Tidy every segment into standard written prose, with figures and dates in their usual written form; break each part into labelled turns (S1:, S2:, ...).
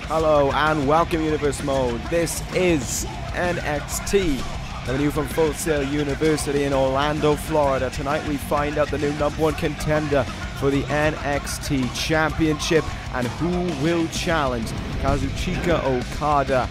S1: Hello and welcome Universe Mode. This is NXT, coming to you from Full Sail University in Orlando, Florida. Tonight we find out the new #1 contender for the NXT Championship and who will challenge Kazuchika Okada.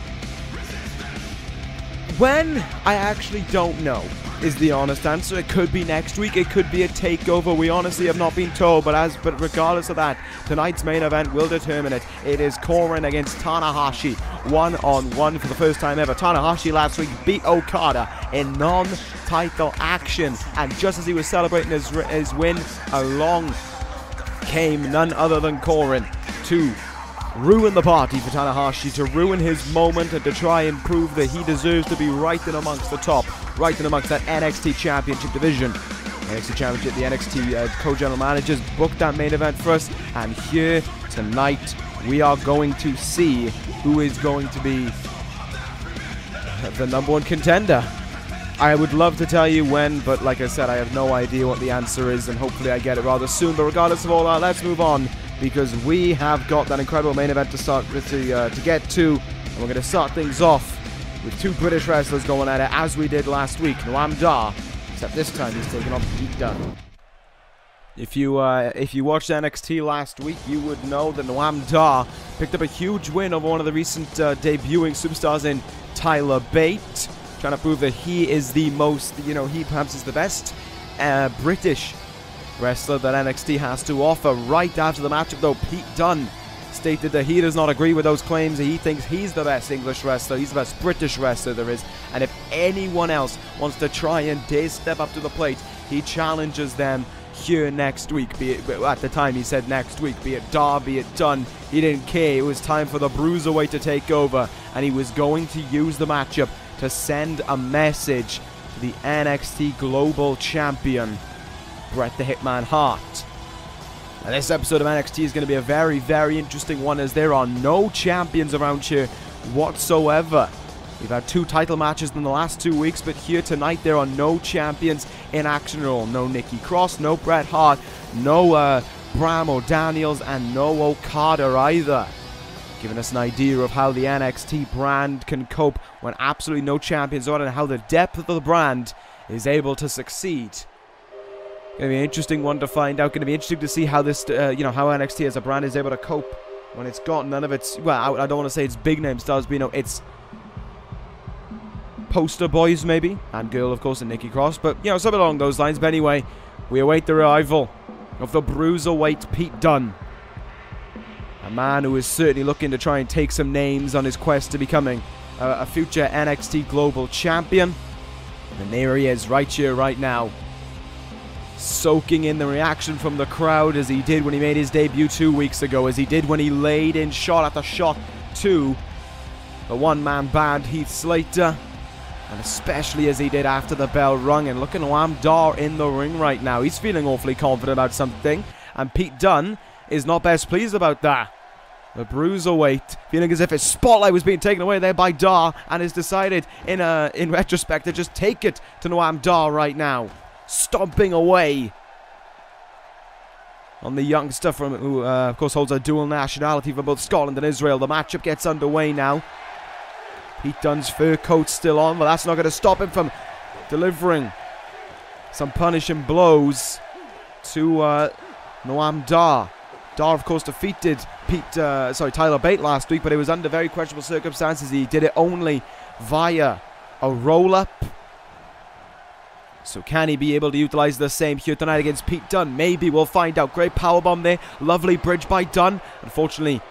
S1: When? I actually don't know, is the honest answer. It could be next week, it could be a takeover. We honestly have not been told, but regardless of that, tonight's main event will determine it. It is Coren against Tanahashi, one-on-one for the first time ever. Tanahashi last week beat Okada in non-title action, and just as he was celebrating his win, along came none other than Coren to ruin the party for Tanahashi, to ruin his moment and to try and prove that he deserves to be right in amongst the top, right in amongst that NXT Championship division. NXT Championship, the NXT co-general managers booked that main event for us, and here tonight we are going to see who is going to be the #1 contender. I would love to tell you when, but like I said, I have no idea what the answer is, and hopefully I get it rather soon. But regardless of all that, let's move on, because we have got that incredible main event to get to, and we're going to start things off with two British wrestlers going at it, as we did last week. Noam, except this time he's taking on Pete Dunne. If you watched NXT last week, you would know that Noam picked up a huge win over one of the recent debuting superstars in Tyler Bate, trying to prove that he is the most, he perhaps is the best British wrestler that NXT has to offer. Right after the matchup, though, Pete Dunne stated that he does not agree with those claims. He thinks he's the best English wrestler, he's the best British wrestler there is, and if anyone else wants to try and dare step up to the plate, he challenges them here next week. Be it, at the time he said next week, be it Dar, be it Dunne, he didn't care. It was time for the Bruiserweight to take over, and he was going to use the matchup to send a message to the NXT Global Champion, Bret the Hitman Hart. Now, this episode of NXT is going to be a very, very interesting one, as there are no champions around here whatsoever. We've had 2 title matches in the last 2 weeks, but here tonight there are no champions in action at all. No Nikki Cross, no Bret Hart, no Bram O'Daniels, and no Okada either. Giving us an idea of how the NXT brand can cope when absolutely no champions are, and how the depth of the brand is able to succeed. Going to be an interesting one to find out. Going to be interesting to see how this, how NXT as a brand is able to cope when it's got none of its, well, I don't want to say it's big name stars, but it's poster boys maybe, and girl of course, and Nikki Cross, but something along those lines. But anyway, we await the arrival of the Bruiserweight Pete Dunne, a man who is certainly looking to try and take some names on his quest to becoming a future NXT Global Champion. And there he is, right here, right now, soaking in the reaction from the crowd, as he did when he made his debut 2 weeks ago, as he did when he laid in shot after shot to the one-man band Heath Slater, and especially as he did after the bell rung. And look at Noam in the ring right now. He's feeling awfully confident about something, and Pete Dunne is not best pleased about that. The Bruiserweight feeling as if his spotlight was being taken away there by Dar, and has decided in retrospect to just take it to Noam right now, stomping away on the youngster who of course holds a dual nationality from both Scotland and Israel. The matchup gets underway now. Pete Dunne's fur coat's still on, but that's not going to stop him from delivering some punishing blows to Noam Dar. Dar, of course, defeated Tyler Bate last week, but it was under very questionable circumstances. He did it only via a roll-up. So can he be able to utilize the same here tonight against Pete Dunne? Maybe, we'll find out. Great powerbomb there. Lovely bridge by Dunne. Unfortunately,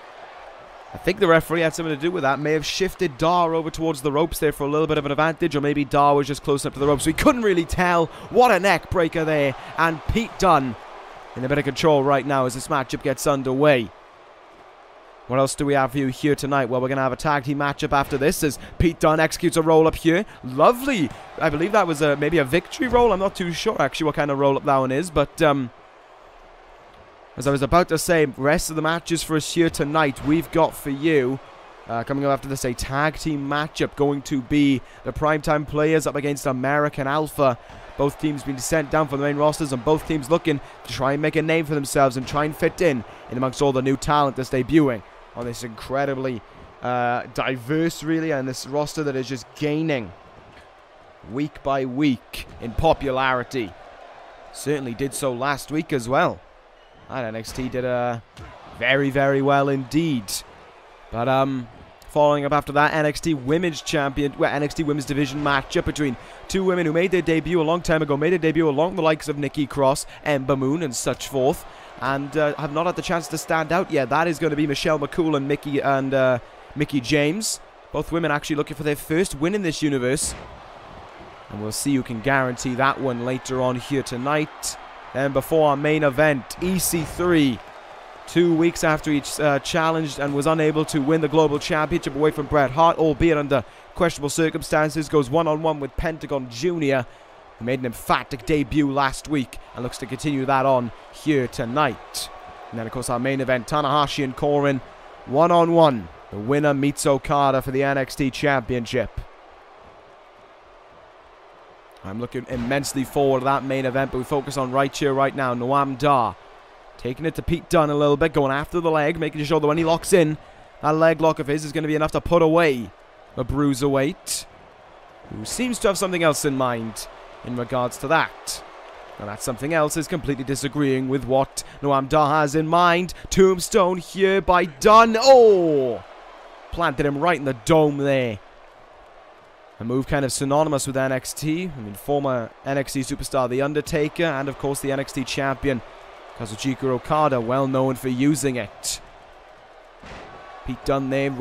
S1: I think the referee had something to do with that. May have shifted Dar over towards the ropes there for a little bit of an advantage, or maybe Dar was just close up to the ropes. We couldn't really tell. What a neck breaker there. And Pete Dunne in a bit of control right now as this matchup gets underway. What else do we have for you here tonight? Well, we're going to have a tag team matchup after this, as Pete Dunne executes a roll-up here. Lovely. I believe that was maybe a victory roll. I'm not too sure actually what kind of roll-up that one is, but as I was about to say, rest of the matches for us here tonight, we've got for you, coming up after this, a tag team matchup going to be the Primetime Players up against American Alpha. Both teams being sent down from the main rosters, and both teams looking to try and make a name for themselves and try and fit in amongst all the new talent that's debuting on this incredibly diverse, really, and this roster that is just gaining week by week in popularity. Certainly did so last week as well. And NXT did very, very well indeed. But following up after that, NXT Women's Division matchup between two women who made their debut a long time ago, made their debut along the likes of Nikki Cross, Ember Moon, and such forth, and have not had the chance to stand out yet. That is going to be Michelle McCool and Mickie James. Both women actually looking for their first win in this universe. And we'll see who can guarantee that one later on here tonight. And before our main event, EC3. 2 weeks after he challenged and was unable to win the Global Championship away from Bret Hart, albeit under questionable circumstances, goes one-on-one with Pentagon Jr., who made an emphatic debut last week and looks to continue that on here tonight. And then, of course, our main event, Tanahashi and Coren, one-on-one. The winner meets Okada for the NXT Championship. I'm looking immensely forward to that main event, but we focus on right here, right now, Noam Dar. Taking it to Pete Dunne a little bit, going after the leg, making sure that when he locks in, that leg lock of his is going to be enough to put away the Bruiserweight, who seems to have something else in mind in regards to that. And that something else is completely disagreeing with what Noam Dar has in mind. Tombstone here by Dunne. Oh! Planted him right in the dome there. A move kind of synonymous with NXT. I mean, former NXT superstar The Undertaker, and of course the NXT champion Kazuchika Okada, well known for using it. Pete Dunne there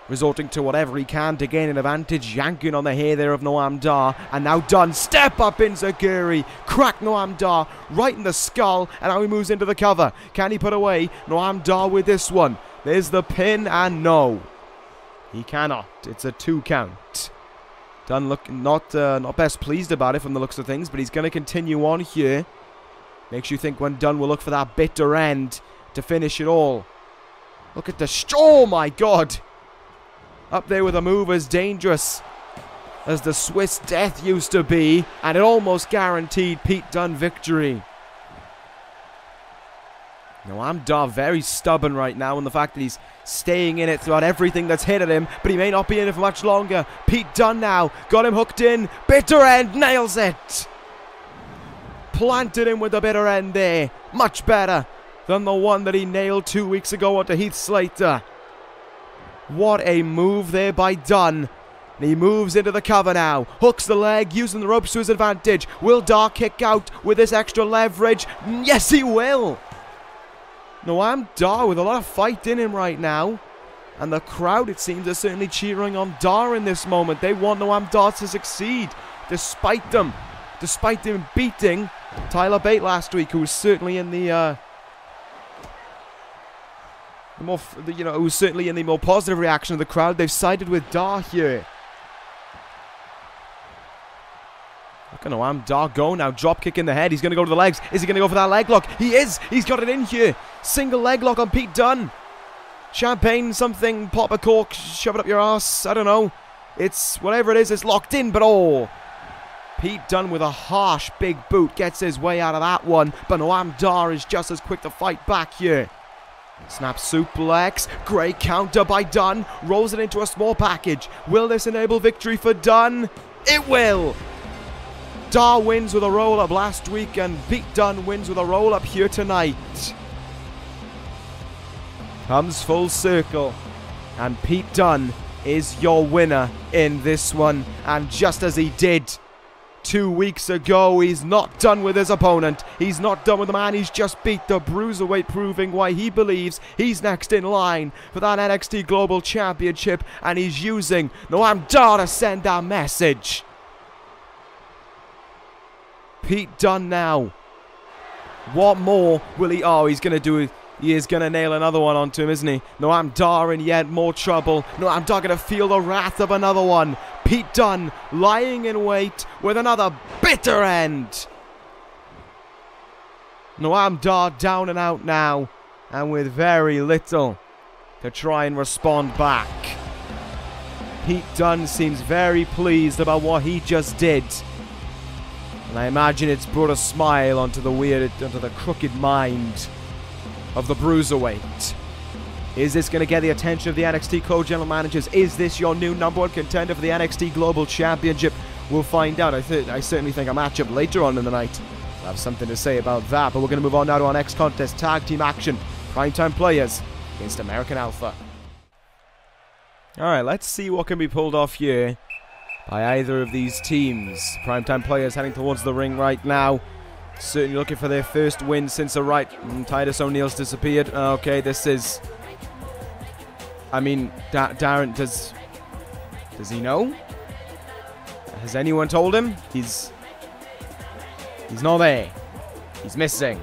S1: resorting to whatever he can to gain an advantage, yanking on the hair there of Noam Dar, and now Dunne, step up Enziguri, crack Noam Dar right in the skull, and now he moves into the cover. Can he put away Noam Dar with this one? There's the pin, and no, he cannot. It's a 2 count. Dunne looking not best pleased about it from the looks of things, but he's going to continue on here. Makes you think when Dunne will look for that bitter end to finish it all. Look at the... oh my god! Up there with a move as dangerous as the Swiss Death used to be, and it almost guaranteed Pete Dunne victory. Noam Dar very stubborn right now in the fact that he's staying in it throughout everything that's hit at him, but he may not be in it for much longer. Pete Dunne now got him hooked in. Bitter end, nails it! Planted him with the bitter end there. Much better than the one that he nailed 2 weeks ago onto Heath Slater. What a move there by Dunne. And he moves into the cover now. Hooks the leg, using the ropes to his advantage. Will Dar kick out with this extra leverage? Yes, he will. Noam Dar with a lot of fight in him right now. And the crowd, it seems, are certainly cheering on Dar in this moment. They want Noam Dar to succeed, despite them beating Tyler Bate last week, who was certainly in the more positive reaction of the crowd. They've sided with Dar here. Look at Noam Dar go now. Drop kick in the head. He's going to go to the legs. Is he going to go for that leg lock? He is. He's got it in here. Single leg lock on Pete Dunne. Champagne, something, pop a cork, shove it up your ass. I don't know. It's whatever it is. It's locked in, but oh. Pete Dunne with a harsh big boot gets his way out of that one, but Noam Dar is just as quick to fight back here. Snap suplex, great counter by Dunne, rolls it into a small package. Will this enable victory for Dunne? It will! Dar wins with a roll-up last week, and Pete Dunne wins with a roll-up here tonight. Comes full circle, and Pete Dunne is your winner in this one, and just as he did 2 weeks ago, he's not done with his opponent. He's not done with the man he's just beat, the Bruiserweight, proving why he believes he's next in line for that NXT Global Championship, and he's using Noam Dar to send that message. Pete Dunne now. What more will he... oh, he's going to do... he is going to nail another one onto him, isn't he? Noam Dar in yet more trouble. Noam Dar going to feel the wrath of another one. Pete Dunne lying in wait with another bitter end. Noam Dar down and out now, and with very little to try and respond back. Pete Dunne seems very pleased about what he just did. And I imagine it's brought a smile onto the crooked mind of the Bruiserweight. Is this going to get the attention of the NXT co-general managers? Is this your new #1 contender for the NXT Global Championship? We'll find out. I certainly think a matchup later on in the night will have something to say about that. But we're going to move on now to our next contest, tag team action. Primetime Players against American Alpha. Alright, let's see what can be pulled off here by either of these teams. Primetime Players heading towards the ring right now. Certainly looking for their first win since the right. Titus O'Neil's disappeared. Okay, this is... I mean, Darren, does he know? Has anyone told him? He's not there. He's missing.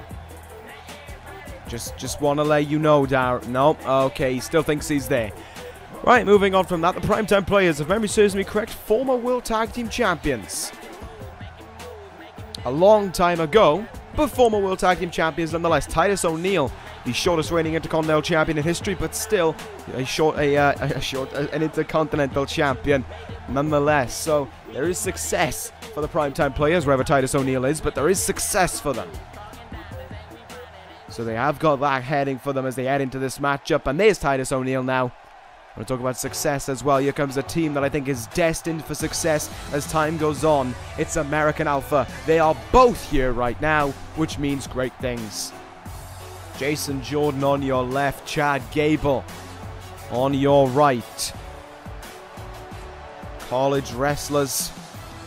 S1: Just want to let you know, Darren. No, okay, he still thinks he's there. Right, moving on from that, the Primetime Players, if memory serves me correct, former World Tag Team Champions. A long time ago, but former World Tag Team Champions nonetheless. Titus O'Neil, the shortest reigning Intercontinental Champion in history, but still an Intercontinental Champion nonetheless. So there is success for the Primetime Players, wherever Titus O'Neil is, but there is success for them. So they have got that heading for them as they head into this matchup, and there's Titus O'Neil now. We'll talk about success as well. Here comes a team that I think is destined for success as time goes on. It's American Alpha. They are both here right now, which means great things. Jason Jordan on your left, Chad Gable on your right. College wrestlers,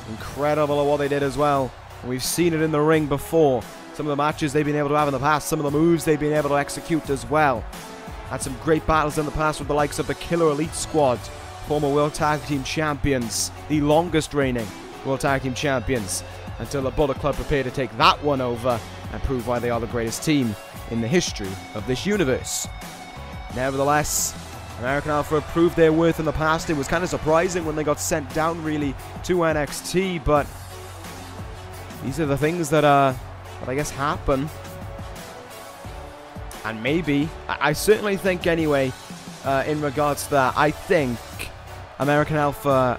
S1: incredible at what they did as well. We've seen it in the ring before. Some of the matches they've been able to have in the past, some of the moves they've been able to execute as well. Had some great battles in the past with the likes of the Killer Elite Squad, former World Tag Team Champions, the longest reigning World Tag Team Champions, until the Bullet Club prepare to take that one over and prove why they are the greatest team in the history of this universe. Nevertheless, American Alpha proved their worth in the past. It was kind of surprising when they got sent down really to NXT, but these are the things that I guess happen. And maybe, I certainly think anyway, in regards to that, I think American Alpha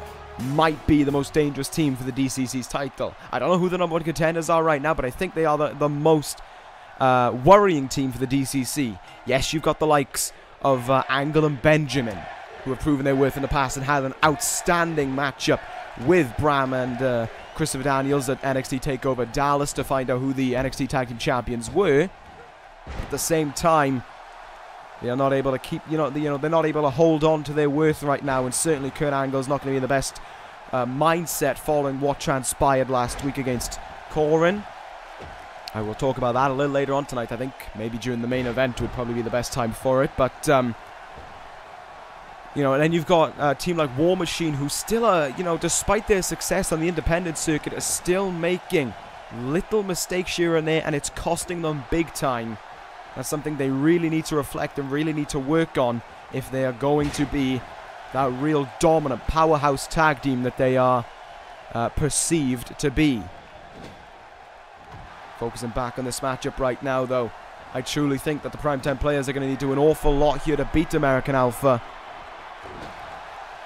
S1: might be the most dangerous team for the DCC's title. I don't know who the #1 contenders are right now, but I think they are the most worrying team for the DCC. Yes, you've got the likes of Angle and Benjamin, who have proven their worth in the past and had an outstanding matchup with Bram and Christopher Daniels at NXT TakeOver Dallas to find out who the NXT Tag Team Champions were. At the same time, they are not able to keep, they're not able to hold on to their worth right now, and certainly Kurt Angle's not going to be in the best mindset following what transpired last week against Coren. I will talk about that a little later on tonight. I think maybe during the main event would probably be the best time for it, but and then you've got a team like War Machine, who still are, despite their success on the independent circuit, are still making little mistakes here and there, and it's costing them big time. That's something they really need to reflect and really need to work on if they are going to be that real dominant powerhouse tag team that they are perceived to be. Focusing back on this matchup right now, though, I truly think that the Primetime Players are going to need to do an awful lot here to beat American Alpha.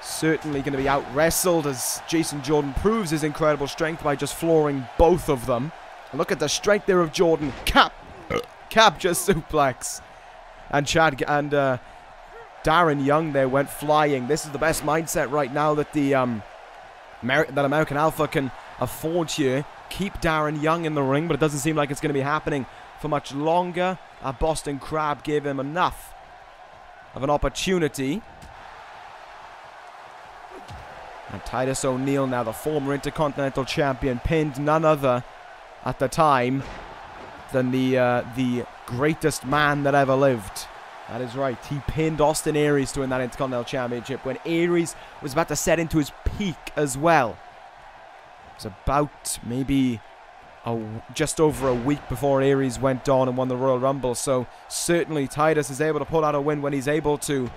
S1: Certainly going to be out-wrestled as Jason Jordan proves his incredible strength by just flooring both of them. And look at the strength there of Jordan. Capture suplex. And Darren Young there went flying. This is the best mindset right now that the American Alpha can afford here. Keep Darren Young in the ring, but it doesn't seem like it's going to be happening for much longer. Boston Crab gave him enough of an opportunity. And Titus O'Neil, now the former Intercontinental Champion, pinned none other at the time than the greatest man that ever lived. That is right. He pinned Austin Aries to win that Intercontinental Championship when Aries was about to set into his peak as well. It was about maybe just over a week before Aries went on and won the Royal Rumble. So certainly Titus is able to pull out a win when he's able to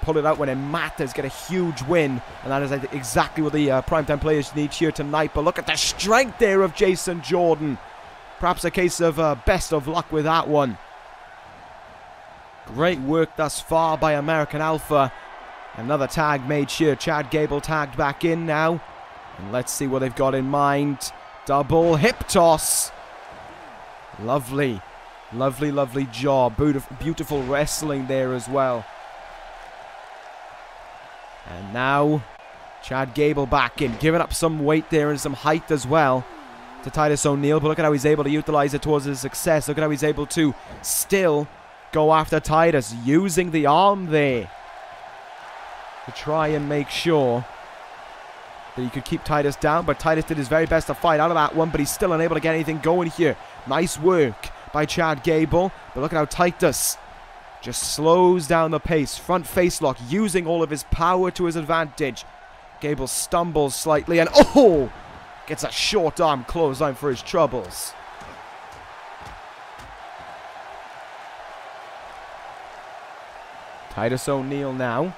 S1: pull it out when it matters, get a huge win, and that is exactly what the Primetime Players need here tonight. But look at the strength there of Jason Jordan. Perhaps a case of best of luck with that one. Great work thus far by American Alpha. Another tag made here. Chad Gable tagged back in now. And let's see what they've got in mind. Double hip toss. Lovely. Lovely, lovely job. Beautiful wrestling there as well. And now, Chad Gable back in, giving up some weight there and some height as well to Titus O'Neil. But look at how he's able to utilize it towards his success. Look at how he's able to still go after Titus, using the arm there to try and make sure that he could keep Titus down. But Titus did his very best to fight out of that one, but he's still unable to get anything going here. Nice work by Chad Gable, but look at how Titus just slows down the pace. Front face lock, using all of his power to his advantage. Gable stumbles slightly and gets a short arm clothesline for his troubles. Titus O'Neil now.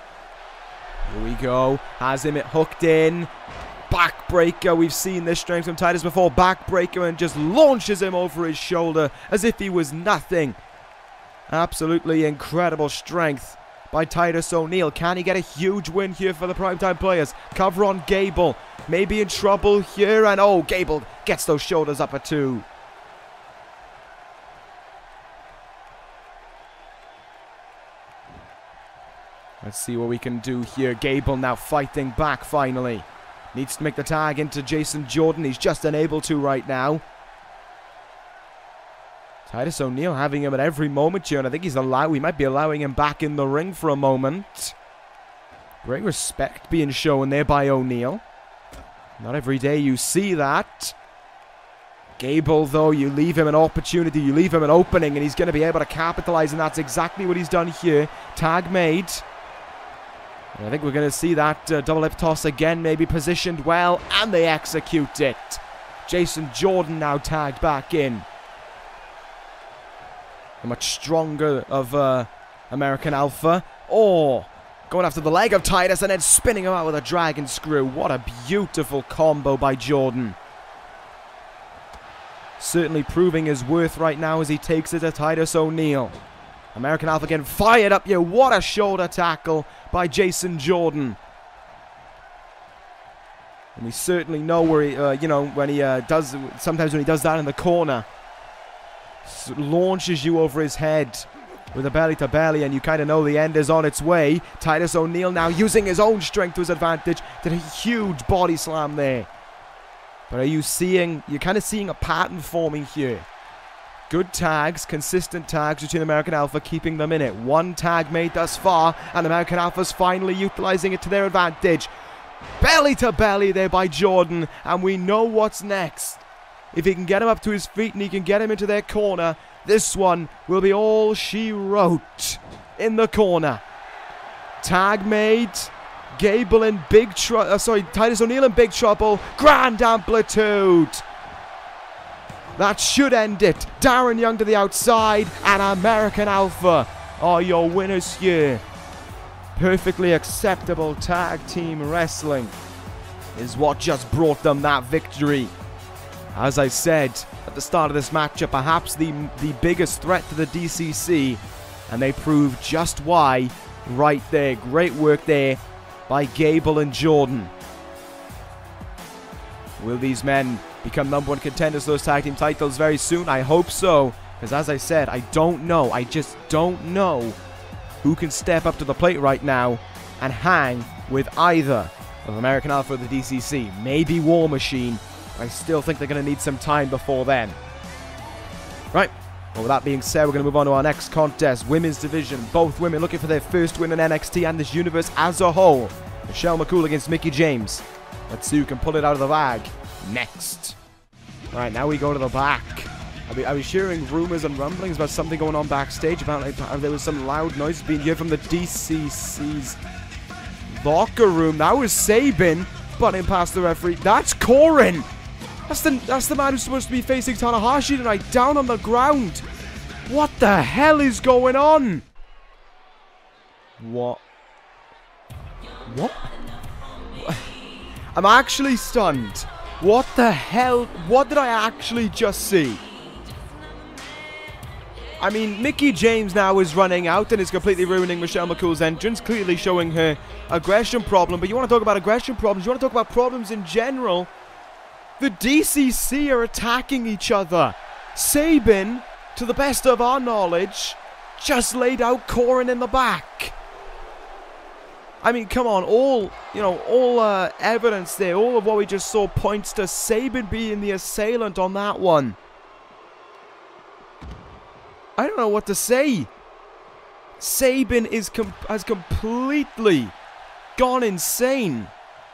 S1: Here we go. Has him hooked in. Backbreaker. We've seen this strength from Titus before. Backbreaker, and just launches him over his shoulder as if he was nothing. Absolutely incredible strength by Titus O'Neil. Can he get a huge win here for the Primetime Players? Cover on Gable. Maybe in trouble here. And Gable gets those shoulders up at 2. Let's see what we can do here. Gable now fighting back finally. Needs to make the tag into Jason Jordan. He's just unable to right now. Titus O'Neil having him at every moment here, and I think we might be allowing him back in the ring for a moment. Great respect being shown there by O'Neil. Not every day you see that. Gable, though, you leave him an opportunity, you leave him an opening, and he's going to be able to capitalize, and that's exactly what he's done here. Tag made. And I think we're going to see that double hip toss again, maybe positioned well, and they execute it. Jason Jordan now tagged back in. The much stronger of American Alpha. Going after the leg of Titus and then spinning him out with a dragon screw. What a beautiful combo by Jordan. Certainly proving his worth right now as he takes it to Titus O'Neil. American Alpha getting fired up here. What a shoulder tackle by Jason Jordan. And we certainly know where he, when he does, sometimes when he does that in the corner, launches you over his head with a belly to belly, and you kind of know the end is on its way. Titus O'Neil now using his own strength to his advantage. Did a huge body slam there. But you're kind of seeing a pattern forming here. Good tags, consistent tags between American Alpha, keeping them in it. One tag made thus far, and American Alpha's finally utilizing it to their advantage. Belly to belly there by Jordan, and we know what's next. If he can get him up to his feet and he can get him into their corner, this one will be all she wrote in the corner. Tag made. Gable in big trouble. Titus O'Neil in big trouble. Grand amplitude. That should end it. Darren Young to the outside, and American Alpha are your winners here. Perfectly acceptable tag team wrestling is what just brought them that victory. As I said at the start of this matchup, perhaps the biggest threat to the DCC, and they proved just why right there. Great work there by Gable and Jordan. Will these men become #1 contenders for those tag team titles very soon? I hope so, because as I said, I don't know. I just don't know who can step up to the plate right now and hang with either of American Alpha or the DCC. Maybe War Machine. I still think they're going to need some time before then. Right. Well, with that being said, we're going to move on to our next contest. Women's division. Both women looking for their first win in NXT and this universe as a whole. Michelle McCool against Mickie James. Let's see who can pull it out of the bag next. Right, now we go to the back. I was hearing rumors and rumblings about something going on backstage. Apparently there was some loud noise being heard from the DCC's locker room. That was Sabin butting past the referee. That's Coren. That's the man who's supposed to be facing Tanahashi tonight, down on the ground. What the hell is going on? What? I'm actually stunned. What the hell? What did I actually just see? I mean, Mickie James now is running out and is completely ruining Michelle McCool's entrance, clearly showing her aggression problem. But you want to talk about aggression problems, you want to talk about problems in general. The DCC are attacking each other. Sabin to the best of our knowledge, just laid out Coren in the back. I mean, come on, all evidence there, all of what we just saw points to Sabin being the assailant on that one. I don't know what to say. Sabin has completely gone insane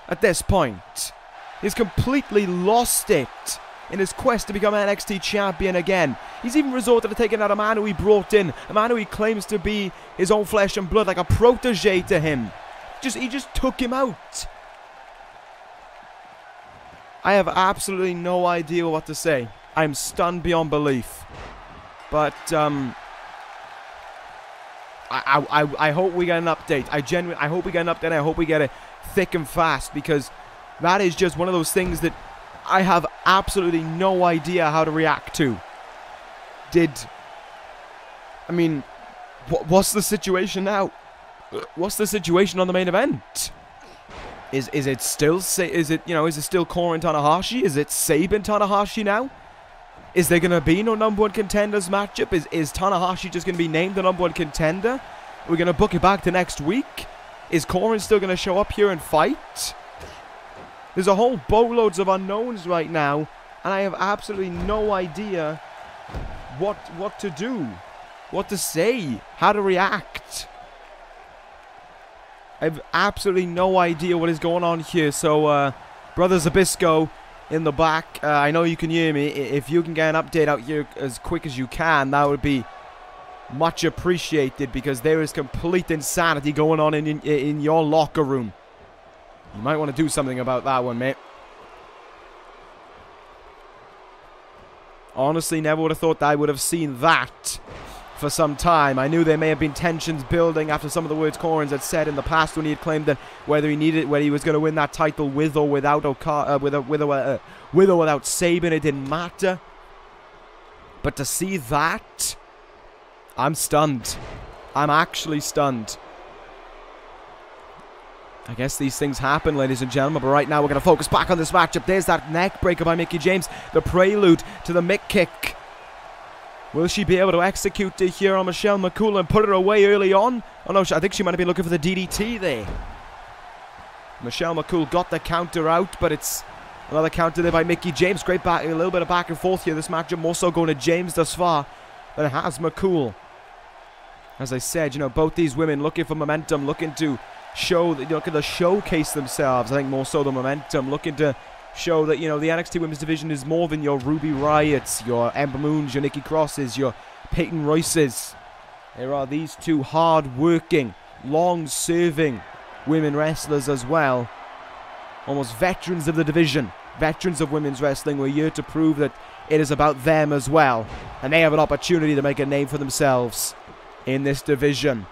S1: at this point. He's completely lost it in his quest to become NXT champion again. He's even resorted to taking out a man who he brought in, a man who he claims to be his own flesh and blood, like a protege to him. He just took him out. I have absolutely no idea what to say. I'm stunned beyond belief. But I hope we get an update. I hope we get an update. I hope we get it thick and fast, because that is just one of those things that I have absolutely no idea how to react to. I mean, what's the situation now? What's the situation on the main event? Is it still Coren Tanahashi? Is it Sabin Tanahashi now? Is there going to be no number one contenders matchup? Is Tanahashi just going to be named the number one contender? We're going to book it back to next week? Is Coren still going to show up here and fight? There's a whole boatloads of unknowns right now, and I have absolutely no idea what to do, what to say, how to react. I have absolutely no idea what is going on here. So, Brother Zabisco in the back, I know you can hear me. If you can get an update out here as quick as you can, that would be much appreciated, because there is complete insanity going on in your locker room. You might want to do something about that one, mate. Honestly, never would have thought that I would have seen that for some time. I knew there may have been tensions building after some of the words Coren's had said in the past, when he had claimed that whether he was going to win that title with or without with or without Sabin, it didn't matter. But to see that, I'm stunned. I'm actually stunned. I guess these things happen, ladies and gentlemen, but right now we're going to focus back on this matchup. There's that neck breaker by Mickie James, the prelude to the Mick kick. Will she be able to execute it here on Michelle McCool and put her away early on? Oh no, I think she might have been looking for the DDT there. Michelle McCool got the counter out, but it's another counter there by Mickie James. Great back, a little bit of back and forth here. This matchup more so going to James thus far than it has McCool. As I said, both these women looking for momentum, looking to showcase themselves. I think more so the momentum, looking to show that, the NXT Women's Division is more than your Ruby Riots, your Ember Moons, your Nikki Crosses, your Peyton Royces. There are these two hard-working, long-serving women wrestlers as well. Almost veterans of the division, veterans of women's wrestling. We're here to prove that it is about them as well, and they have an opportunity to make a name for themselves in this division.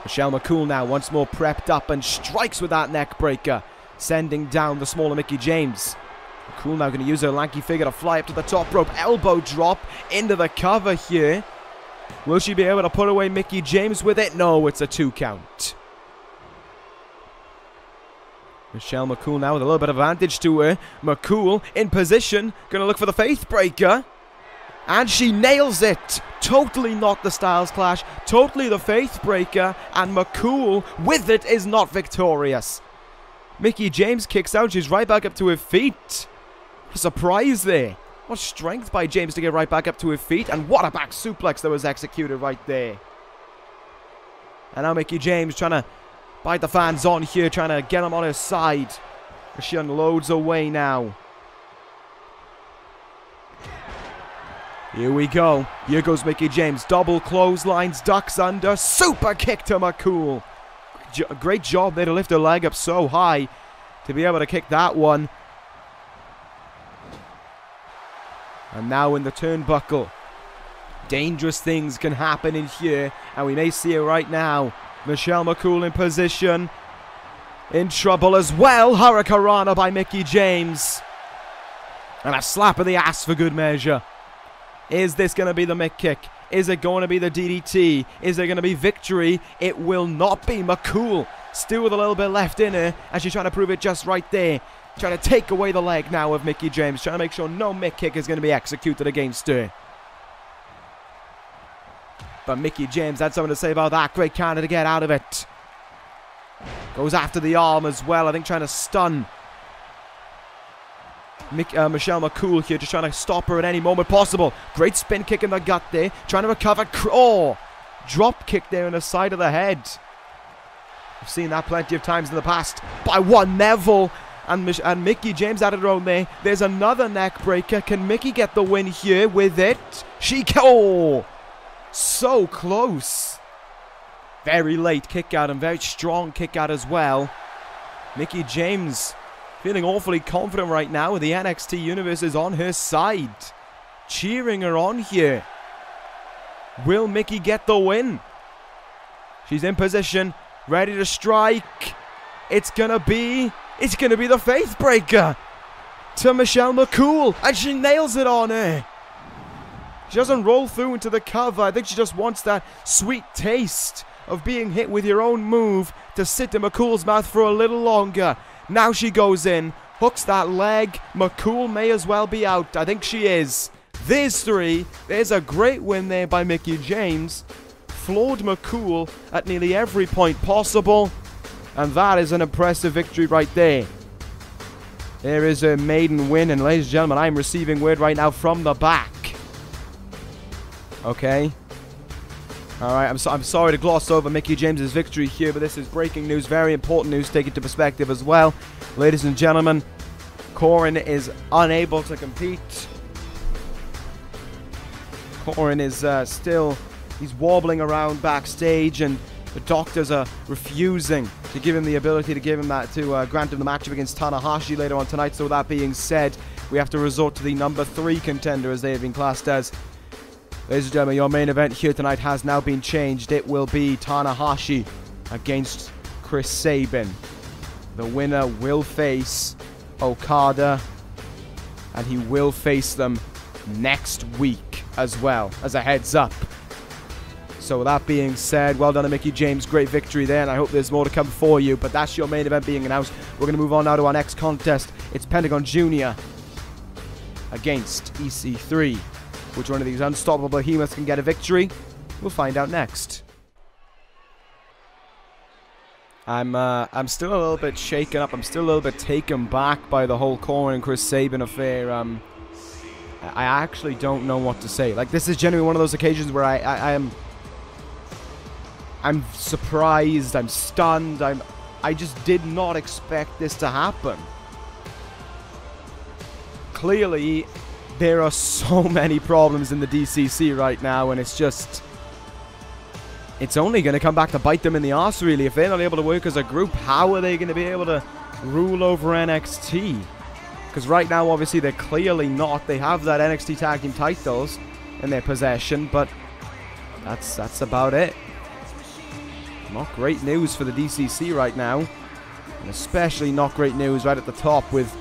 S1: Michelle McCool now once more prepped up and strikes with that neck breaker, sending down the smaller Mickie James. McCool now going to use her lanky figure to fly up to the top rope. Elbow drop into the cover here. Will she be able to put away Mickie James with it? No, it's a 2 count. Michelle McCool now with a little bit of advantage to her. McCool in position, going to look for the faith breaker. And she nails it. Totally not the Styles Clash. Totally the Faith Breaker. And McCool with it is not victorious. Mickie James kicks out. She's right back up to her feet. What a surprise there. What strength by James to get right back up to her feet. And what a back suplex that was executed right there. And now Mickie James trying to bite the fans on here. Trying to get them on her side. As she unloads away now. Here we go. Here goes Mickie James. Double clotheslines, ducks under. Super kick to McCool. Great job there to lift her leg up so high to be able to kick that one. And now in the turnbuckle. Dangerous things can happen in here. And we may see it right now. Michelle McCool in position. In trouble as well. Hurricanrana by Mickie James. And a slap of the ass for good measure. Is this going to be the Mick kick? Is it going to be the DDT? Is there going to be victory? It will not be. McCool still with a little bit left in her as she's trying to prove it just right there. Trying to take away the leg now of Mickie James. Trying to make sure no Mick kick is going to be executed against her. But Mickie James had something to say about that. Great counter to get out of it. Goes after the arm as well. I think trying to stun Michelle McCool here. Just trying to stop her at any moment possible. Great spin kick in the gut there. Trying to recover. Oh! Drop kick there in the side of the head. I've seen that plenty of times in the past. By one, Neville. And Mickie James added her own there. There's another neck breaker. Can Mickie get the win here with it? She can. Oh! So close. Very late kick out and very strong kick out as well. Mickie James feeling awfully confident right now. The NXT universe is on her side. Cheering her on here. Will Mickie get the win? She's in position. Ready to strike. It's gonna be the faith breaker to Michelle McCool. And she nails it on her. She doesn't roll through into the cover. I think she just wants that sweet taste of being hit with your own move to sit in McCool's mouth for a little longer. Now she goes in, hooks that leg. McCool may as well be out. I think she is. There's three. There's a great win there by Mickie James. Floored McCool at nearly every point possible. And that is an impressive victory right there. There is a maiden win. And ladies and gentlemen, I'm receiving word right now from the back. Okay. Alright, I'm sorry to gloss over Mickie James' victory here, but this is breaking news, very important news, take it to perspective as well. Ladies and gentlemen, Coren is unable to compete. Coren is he's wobbling around backstage, and the doctors are refusing to give him the ability to give him that, to grant him the matchup against Tanahashi later on tonight. So that being said, we have to resort to the number 3 contender, as they have been classed as. Ladies and gentlemen, your main event here tonight has now been changed. It will be Tanahashi against Chris Sabin. The winner will face Okada, and he will face them next week as well, as a heads up. So with that being said, well done to Mickie James, great victory there, and I hope there's more to come for you. But that's your main event being announced. We're going to move on now to our next contest. It's Pentagon Jr. against EC3. Which one of these unstoppable behemoths can get a victory? We'll find out next. I'm still a little bit shaken up. I'm still a little bit taken back by the whole Coren and Chris Sabin affair. I actually don't know what to say. Like, this is genuinely one of those occasions where I'm surprised. I'm stunned. I just did not expect this to happen. Clearly, there are so many problems in the DCC right now, and it's only going to come back to bite them in the arse, really. If they're not able to work as a group, how are they going to be able to rule over NXT? Because right now, obviously, they're clearly not. They have that NXT Tag Team titles in their possession, but that's about it. Not great news for the DCC right now, and especially not great news right at the top with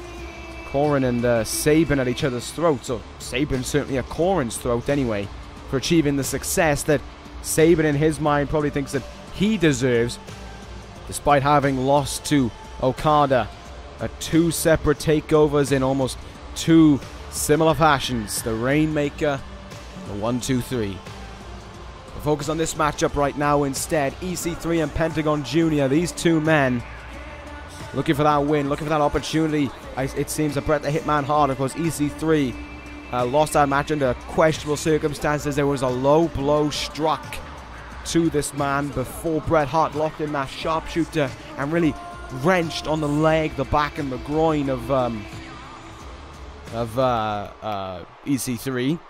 S1: Coren and Sabin at each other's throats. So Sabin certainly at Coren's throat anyway, for achieving the success that Sabin in his mind probably thinks that he deserves, despite having lost to Okada at 2 separate takeovers in almost 2 similar fashions. The Rainmaker, the 1, 2, 3. We'll focus on this matchup right now instead. EC3 and Pentagon Jr. These two men looking for that win, looking for that opportunity. It seems that Bret the Hitman Hart, of course, EC3 lost that match under questionable circumstances. There was a low blow struck to this man before Bret Hart locked in that sharpshooter and really wrenched on the leg, the back, and the groin of EC3.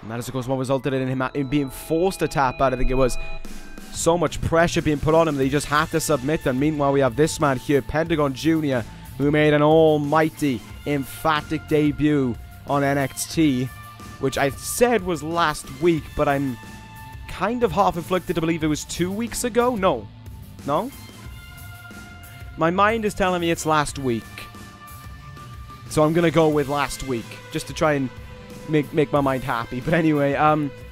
S1: And that is, of course, what resulted in him being forced to tap out. I think it was so much pressure being put on him that he just had to submit. And meanwhile, we have this man here, Pentagon Jr., who made an almighty, emphatic debut on NXT, which I said was last week, but I'm kind of half-inflicted to believe it was 2 weeks ago. No? My mind is telling me it's last week. So I'm going to go with last week, just to try and make my mind happy. But anyway,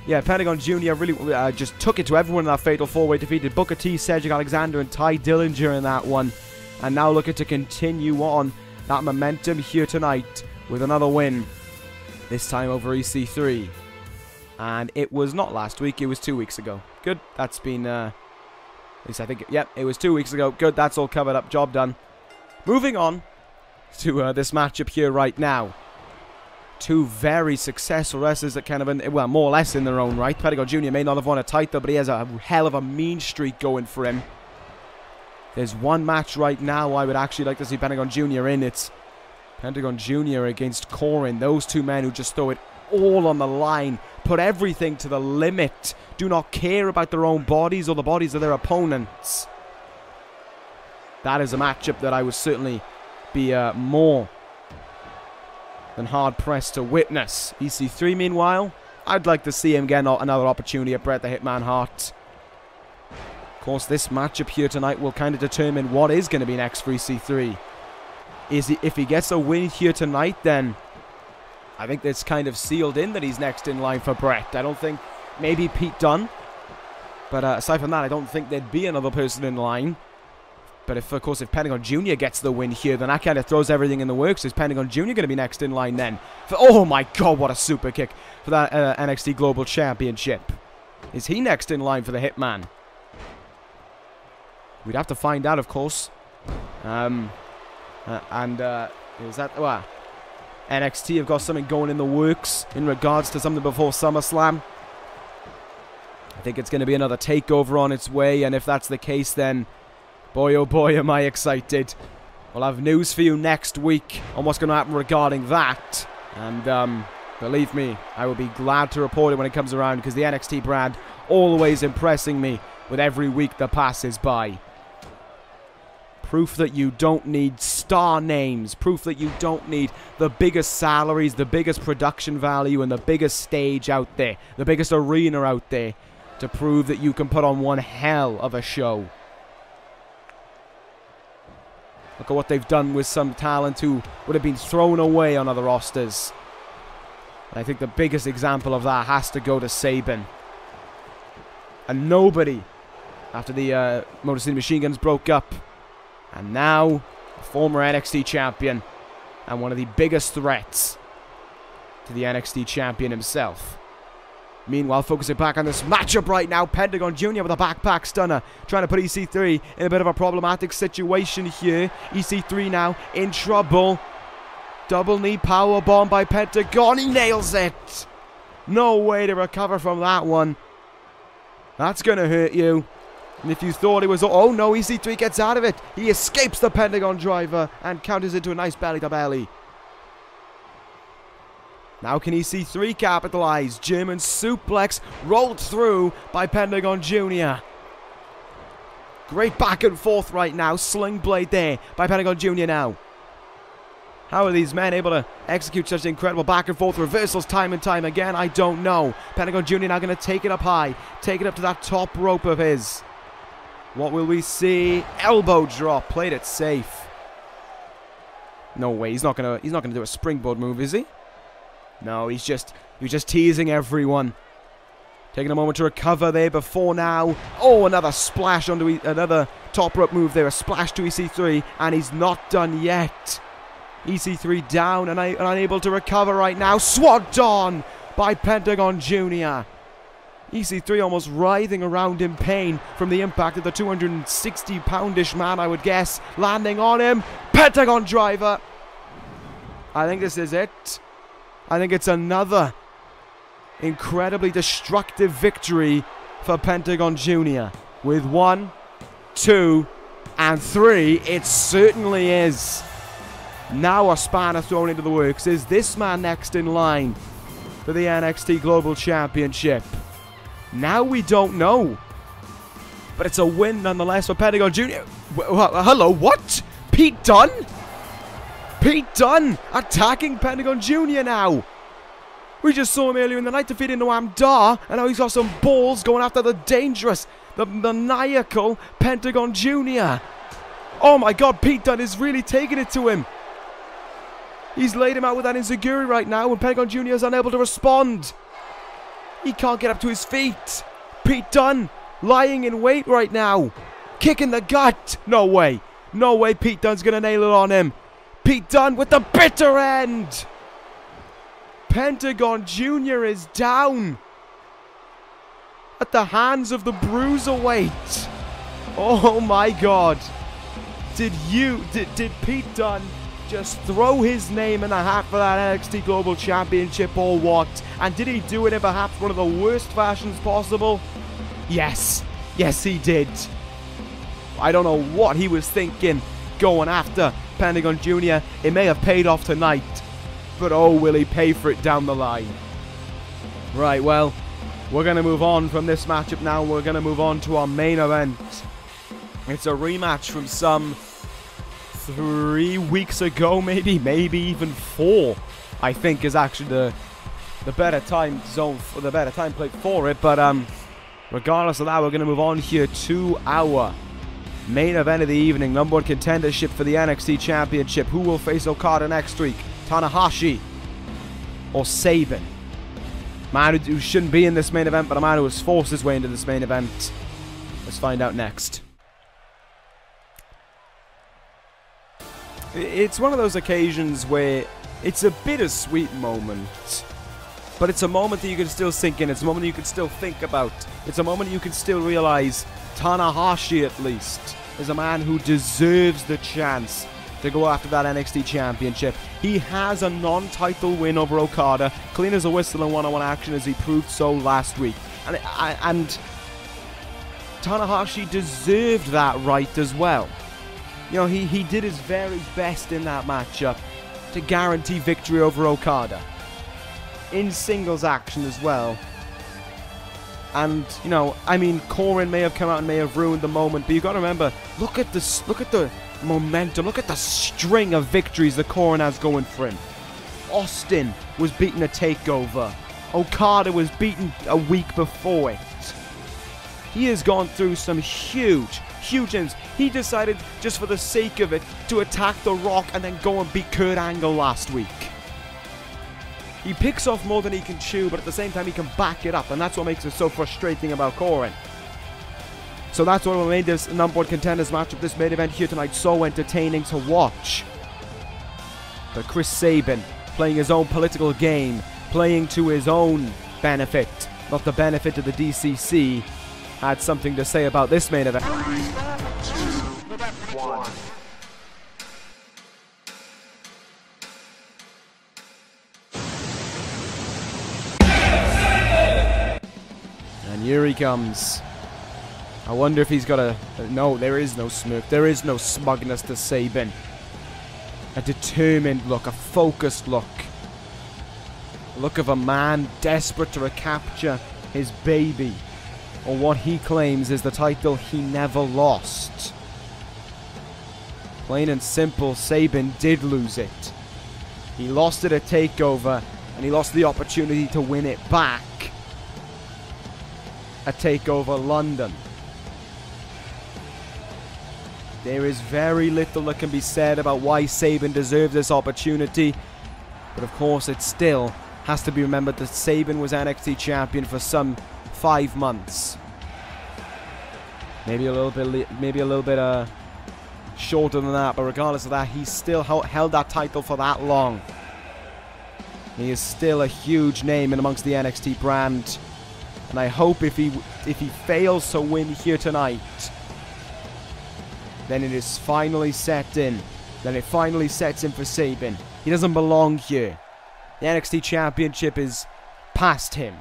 S1: yeah, Pentagon Jr. really just took it to everyone in that Fatal 4-Way, defeated Booker T, Cedric Alexander, and Ty Dillinger in that one. And now looking to continue on that momentum here tonight with another win, this time over EC3. And it was not last week, it was 2 weeks ago. Good, that's been, at least I think, yep, it was 2 weeks ago. Good, that's all covered up, job done. Moving on to this matchup here right now. Two very successful wrestlers that kind of, well, more or less in their own right. Pentagon Jr. may not have won a title, but he has a hell of a mean streak going for him. There's one match right now I would actually like to see Pentagon Jr. in. It's Pentagon Jr. against Coren. Those two men who just throw it all on the line, put everything to the limit, do not care about their own bodies or the bodies of their opponents. That is a matchup that I would certainly be more than hard-pressed to witness. EC3, meanwhile, I'd like to see him get another opportunity at Bret the Hitman Hart. Of course, this matchup here tonight will kind of determine what is going to be next for EC3. If he gets a win here tonight, then I think it's kind of sealed in that he's next in line for Bret. I don't think, maybe Pete Dunne, but aside from that, I don't think there'd be another person in line. But if, of course, if Pentagon Jr. gets the win here, then that kind of throws everything in the works. Is Pentagon Jr. going to be next in line then? Oh my god, what a super kick for that NXT Global Championship. Is he next in line for the Hitman? We'd have to find out, of course. Is that... Well, NXT have got something going in the works in regards to something before SummerSlam. I think it's going to be another takeover on its way, and if that's the case, then... Boy, oh boy, am I excited. We'll have news for you next week on what's going to happen regarding that. And, believe me, I will be glad to report it when it comes around, because the NXT brand always impressing me with every week that passes by. Proof that you don't need star names. Proof that you don't need the biggest salaries, the biggest production value, and the biggest stage out there. The biggest arena out there to prove that you can put on one hell of a show. Look at what they've done with some talent who would have been thrown away on other rosters. And I think the biggest example of that has to go to Sabin. And nobody, after the Motor City Machine Guns broke up, and now a former NXT champion and one of the biggest threats to the NXT champion himself. Meanwhile, focusing back on this matchup right now, Pentagon Jr. with a backpack stunner, trying to put EC3 in a bit of a problematic situation here. EC3 now in trouble. Double knee powerbomb by Pentagon. He nails it. No way to recover from that one. That's going to hurt you. And if you thought it was... Oh no, EC3 gets out of it. He escapes the Pentagon driver and counters into a nice belly-to-belly. Now can EC3 capitalize? German suplex rolled through by Pentagon Jr. Great back and forth right now. Sling blade there by Pentagon Jr. now. How are these men able to execute such incredible back and forth reversals time and time again? I don't know. Pentagon Jr. now going to take it up high. Take it up to that top rope of his. What will we see? Elbow drop. Played it safe. No way. He's not gonna do a springboard move, is he? No, he was just teasing everyone. Taking a moment to recover there before now. Oh, another splash onto another top rope move there. A splash to EC3, and he's not done yet. EC3 down and unable to recover right now. Swanton by Pentagon Jr. EC3 almost writhing around in pain from the impact of the 260-poundish man, I would guess. Landing on him. Pentagon driver. I think this is it. I think it's another incredibly destructive victory for Pentagon Jr. With 1, 2, and 3. It certainly is. Now a spanner thrown into the works. Is this man next in line for the NXT Global Championship? Now we don't know. But it's a win nonetheless for Pentagon Jr. Hello, what? Pete Dunne? Pete Dunne attacking Pentagon Jr. now. We just saw him earlier in the night defeating Noam, and now he's got some balls going after the dangerous, the maniacal Pentagon Jr. Oh my god, Pete Dunne is really taking it to him. He's laid him out with that enziguri right now, and Pentagon Jr. is unable to respond. He can't get up to his feet. Pete Dunne lying in wait right now. Kick in the gut. No way. No way Pete Dunne's going to nail it on him. Pete Dunne with the bitter end. Pentagon Jr. is down. at the hands of the Bruiserweight. Oh my God. Did Pete Dunne just throw his name in the hat for that NXT Global Championship or what? And did he do it in perhaps one of the worst fashions possible? Yes. Yes, he did. I don't know what he was thinking going after Pentagon Jr. It may have paid off tonight, but oh, will he pay for it down the line? Right, well, we're going to move on from this matchup now. We're going to move on to our main event. It's a rematch from some 3 weeks ago, maybe even 4. I think is actually the better time zone, for the better time plate for it. But regardless of that, we're going to move on here to our main event of the evening, number 1 contendership for the NXT Championship. Who will face Okada next week? Tanahashi or Sabin? Man who shouldn't be in this main event, but a man who has forced his way into this main event. Let's find out next. It's one of those occasions where it's a bittersweet moment, but it's a moment that you can still sink in. It's a moment that you can still think about. It's a moment you can still realize Tanahashi, at least, is a man who deserves the chance to go after that NXT Championship. He has a non-title win over Okada, clean as a whistle in one-on-one action, as he proved so last week. And Tanahashi deserved that right as well. You know, he did his very best in that matchup to guarantee victory over Okada. In singles action as well. And, you know, I mean, Coren may have come out and may have ruined the moment, but you got to remember, look at the momentum, look at the string of victories that Coren has going for him. Austin was beaten at TakeOver. Okada was beaten a week before it. He has gone through some huge ends. He decided, just for the sake of it, to attack The Rock and then go and beat Kurt Angle last week. He picks off more than he can chew, but at the same time he can back it up, and that's what makes it so frustrating about Coren. So that's what made this number 1 contenders matchup, this main event here tonight, so entertaining to watch. But Chris Sabin, playing his own political game, playing to his own benefit, not the benefit of the DCC, had something to say about this main event. And here he comes. I wonder if he's got a... No, there is no smirk. There is no smugness to Sabin. A determined look, a focused look. A look of a man desperate to recapture his baby, or what he claims is the title he never lost. Plain and simple, Sabin did lose it. He lost it at TakeOver, and he lost the opportunity to win it back at TakeOver London. There is very little that can be said about why Sabin deserved this opportunity, but of course it still has to be remembered that Sabin was NXT champion for some 5 months. Maybe a little bit shorter than that, but regardless of that, he still held that title for that long. He is still a huge name in amongst the NXT brand, and I hope if he fails to win here tonight, then it is finally set in. Then it finally sets in for Sabin. He doesn't belong here. The NXT Championship is past him.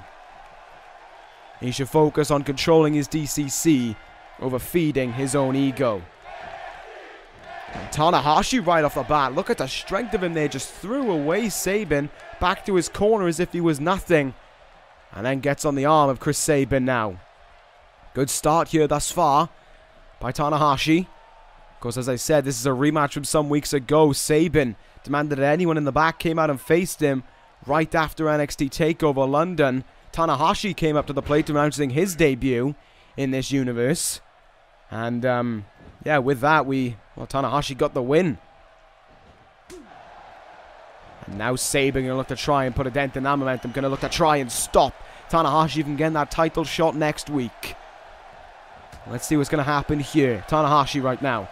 S1: He should focus on controlling his DCC over feeding his own ego. And Tanahashi right off the bat. Look at the strength of him there. Just threw away Sabin back to his corner as if he was nothing. And then gets on the arm of Chris Sabin now. Good start here thus far by Tanahashi. Of course, as I said, this is a rematch from some weeks ago. Sabin demanded that anyone in the back came out and faced him right after NXT TakeOver London. Tanahashi came up to the plate announcing his debut in this universe. And, yeah, with that, Tanahashi got the win. And now Sabin going to look to try and put a dent in that momentum. Going to look to try and stop Tanahashi from getting that title shot next week. Let's see what's going to happen here. Tanahashi right now.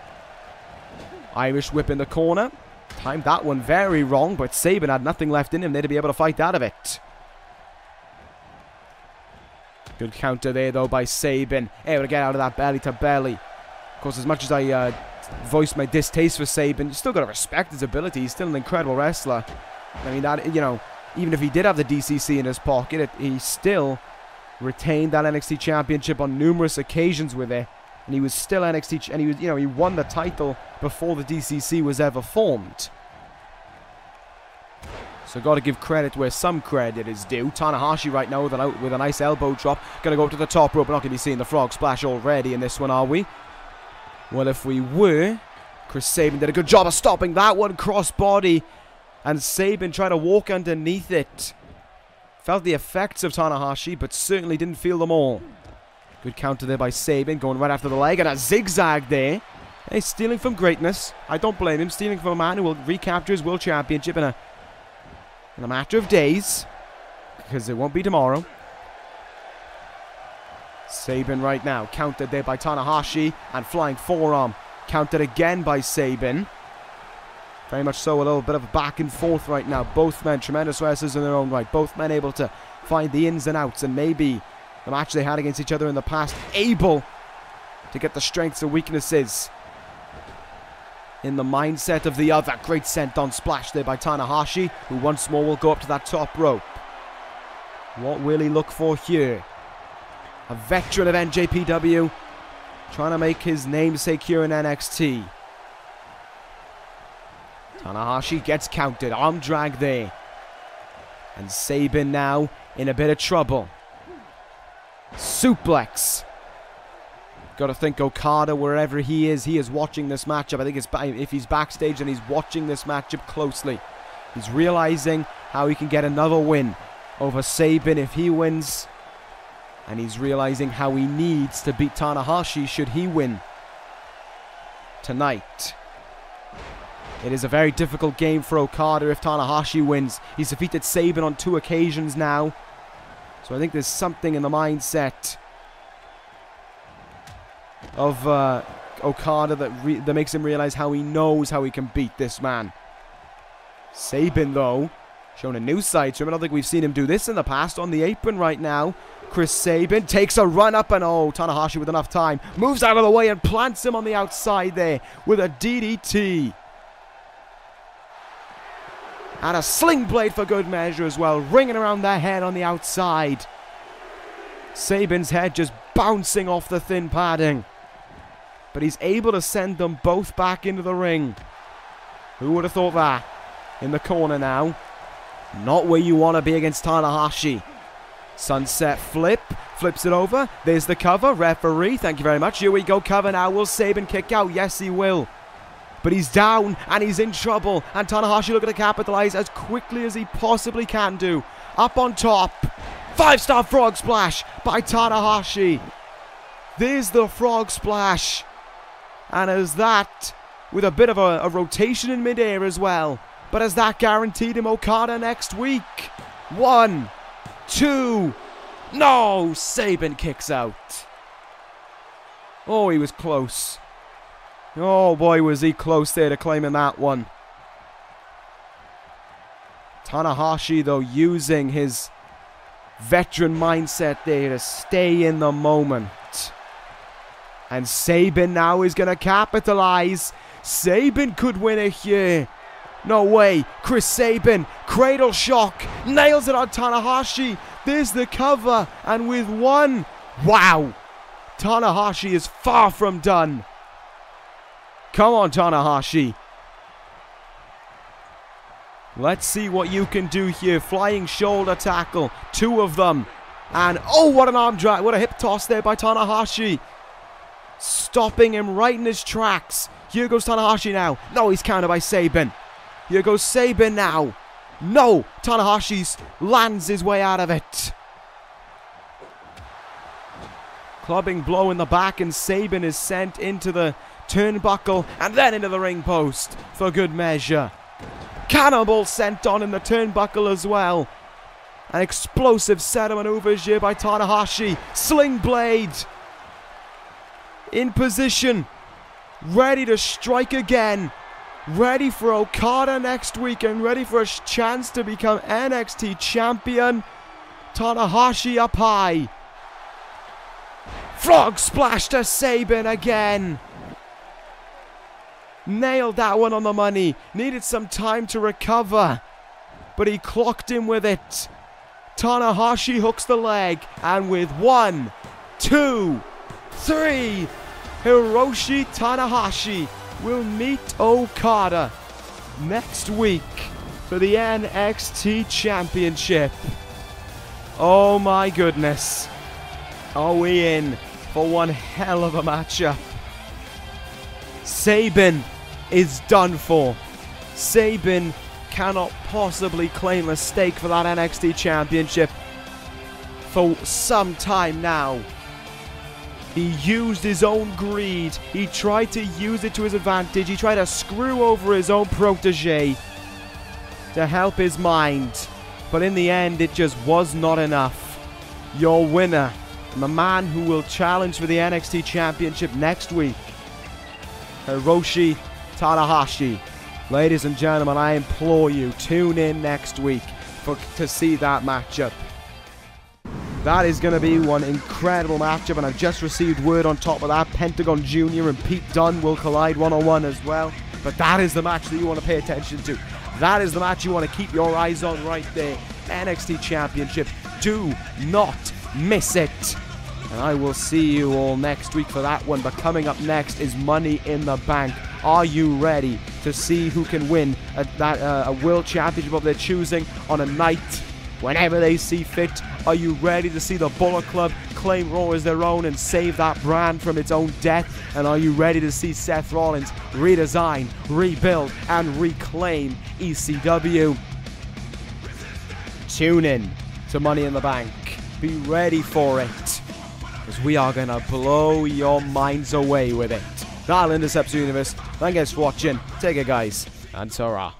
S1: Irish whip in the corner. Timed that one very wrong, but Sabin had nothing left in him there to be able to fight out of it. Good counter there, though, by Sabin. Able to get out of that belly to belly. Of course, as much as I voiced my distaste for Sabin, you still got to respect his ability. He's still an incredible wrestler. I mean, that, you know, even if he did have the DCC in his pocket, he still retained that NXT Championship on numerous occasions with it. And he was still NXT, and he was, you know, he won the title before the DCC was ever formed. So got to give credit where some credit is due. Tanahashi right now with a nice elbow drop. Going to go up to the top rope. We're not going to be seeing the frog splash already in this one, are we? Well, if we were, Chris Sabin did a good job of stopping that one. Crossbody. And Sabin tried to walk underneath it. Felt the effects of Tanahashi, but certainly didn't feel them all. Good counter there by Sabin. Going right after the leg. And a zigzag there. He's stealing from greatness. I don't blame him. Stealing from a man who will recapture his World Championship in a matter of days, because it won't be tomorrow. Sabin right now, countered there by Tanahashi, and flying forearm. Countered again by Sabin. Very much so, a little bit of back and forth right now. Both men, tremendous wrestlers in their own right. Both men able to find the ins and outs, and maybe the match they had against each other in the past, able to get the strengths and weaknesses in the mindset of the other. Great sent-on splash there by Tanahashi, who once more will go up to that top rope. What will he look for here? A veteran of NJPW, trying to make his namesake here in NXT. Tanahashi gets counted. Arm drag there. And Sabin now in a bit of trouble. Suplex. Got to think Okada, wherever he is watching this matchup. I think if he's backstage, then he's watching this matchup closely. He's realizing how he can get another win over Sabin if he wins. And he's realizing how he needs to beat Tanahashi should he win tonight. It is a very difficult game for Okada if Tanahashi wins. He's defeated Sabin on 2 occasions now. So I think there's something in the mindset of Okada that makes him realize how he knows how he can beat this man. Sabin, though, showing a new side to him. I don't think we've seen him do this in the past. On the apron right now, Chris Sabin takes a run up, and Tanahashi with enough time moves out of the way and plants him on the outside there with a DDT. And a sling blade for good measure as well, ringing around their head on the outside. Sabin's head just bouncing off the thin padding. But he's able to send them both back into the ring. Who would have thought that? In the corner now. Not where you want to be against Tanahashi. Sunset flip. Flips it over. There's the cover. Referee, thank you very much. Here we go. Cover now. Will Sabin kick out? Yes, he will. But he's down and he's in trouble. And Tanahashi looking to capitalize as quickly as he possibly can do. Up on top. 5-star frog splash by Tanahashi. There's the frog splash. And as that, with a bit of a rotation in midair as well. But has that guaranteed him Okada next week? 1, 2. No! Sabin kicks out. Oh, he was close. Oh boy, was he close there to claiming that one. Tanahashi, though, using his veteran mindset there to stay in the moment. And Sabin now is going to capitalize. Sabin could win it here. No way. Chris Sabin, cradle shock, nails it on Tanahashi. There's the cover, and with one, wow. Tanahashi is far from done. Come on, Tanahashi. Let's see what you can do here. Flying shoulder tackle, 2 of them. And oh, what an arm drag, what a hip toss there by Tanahashi. Stopping him right in his tracks. Here goes Tanahashi now. No, he's countered by Sabin. Here goes Sabin now. No, Tanahashi lands his way out of it. Clubbing blow in the back, and Sabin is sent into the turnbuckle and then into the ring post for good measure. Cannonball sent on in the turnbuckle as well. An explosive set of maneuvers here by Tanahashi. Sling blade. In position. Ready to strike again. Ready for Okada next week and ready for a chance to become NXT champion. Tanahashi up high. Frog splash to Sabin again. Nailed that one on the money. Needed some time to recover, but he clocked him with it. Tanahashi hooks the leg, and with 1, 2, 3, Hiroshi Tanahashi will meet Okada next week for the NXT Championship. Oh my goodness. Are we in for one hell of a matchup? Sabin is done for. Sabin cannot possibly claim a stake for that NXT Championship for some time now. He used his own greed. He tried to use it to his advantage. He tried to screw over his own protege to help his mind. But in the end, it just was not enough. Your winner, and the man who will challenge for the NXT Championship next week, Hiroshi Tanahashi. Ladies and gentlemen, I implore you, tune in next week to see that matchup. That is going to be one incredible matchup, and I've just received word on top of that. Pentagon Jr. and Pete Dunne will collide one-on-one as well. But that is the match that you want to pay attention to. That is the match you want to keep your eyes on right there. NXT Championship. Do not miss it. And I will see you all next week for that one. But coming up next is Money in the Bank. Are you ready to see who can win a World Championship of their choosing on a night whenever they see fit? Are you ready to see the Bullet Club claim Raw as their own and save that brand from its own death? And are you ready to see Seth Rollins redesign, rebuild, and reclaim ECW? Tune in to Money in the Bank. Be ready for it, because we are going to blow your minds away with it. That'll end this episode of Universe. Thank you guys for watching. Take care, guys, and ta-ra.